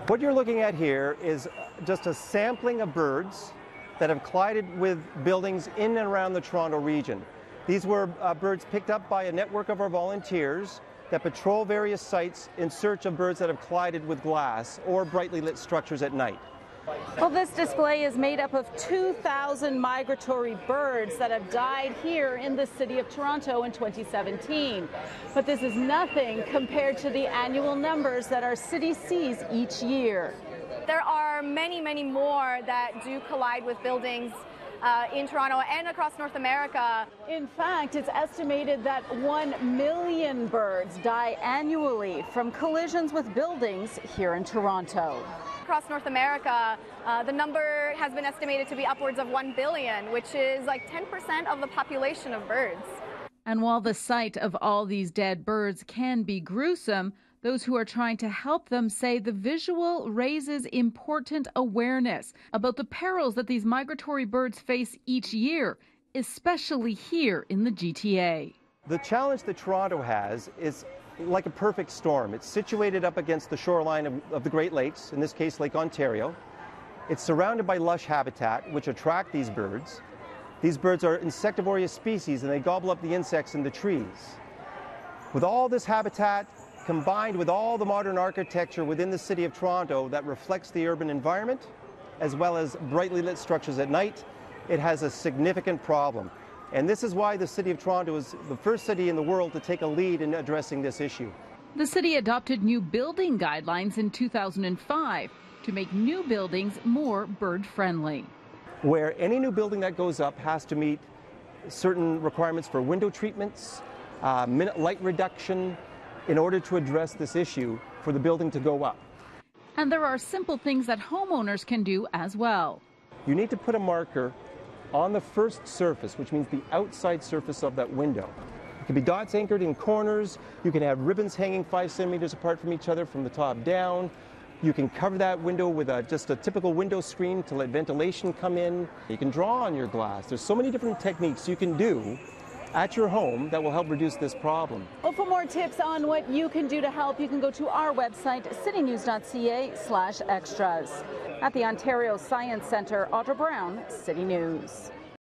What you're looking at here is just a sampling of birds that have collided with buildings in and around the Toronto region. These were birds picked up by a network of our volunteers that patrol various sites in search of birds that have collided with glass or brightly lit structures at night. Well, this display is made up of 2,000 migratory birds that have died here in the city of Toronto in 2017. But this is nothing compared to the annual numbers that our city sees each year. There are many, many more that do collide with buildings in Toronto and across North America. In fact, it's estimated that 1 million birds die annually from collisions with buildings here in Toronto. Across North America, the number has been estimated to be upwards of 1 billion, which is like 10% of the population of birds. And while the sight of all these dead birds can be gruesome, those who are trying to help them say the visual raises important awareness about the perils that these migratory birds face each year, especially here in the GTA. The challenge that Toronto has is like a perfect storm. It's situated up against the shoreline of the Great Lakes, in this case Lake Ontario. It's surrounded by lush habitat which attract these birds. These birds are insectivorous species and they gobble up the insects in the trees. With all this habitat combined with all the modern architecture within the city of Toronto that reflects the urban environment, as well as brightly lit structures at night, it has a significant problem. And this is why the City of Toronto is the first city in the world to take a lead in addressing this issue. The city adopted new building guidelines in 2005 to make new buildings more bird-friendly. Where any new building that goes up has to meet certain requirements for window treatments, light reduction, in order to address this issue for the building to go up. And there are simple things that homeowners can do as well. You need to put a marker on the first surface, which means the outside surface of that window. It can be dots anchored in corners. You can have ribbons hanging 5 centimeters apart from each other from the top down. You can cover that window with just a typical window screen to let ventilation come in. You can draw on your glass. There's so many different techniques you can do at your home that will help reduce this problem. Well, for more tips on what you can do to help, you can go to our website, citynews.ca/extras. At the Ontario Science Centre, Audra Brown, City News.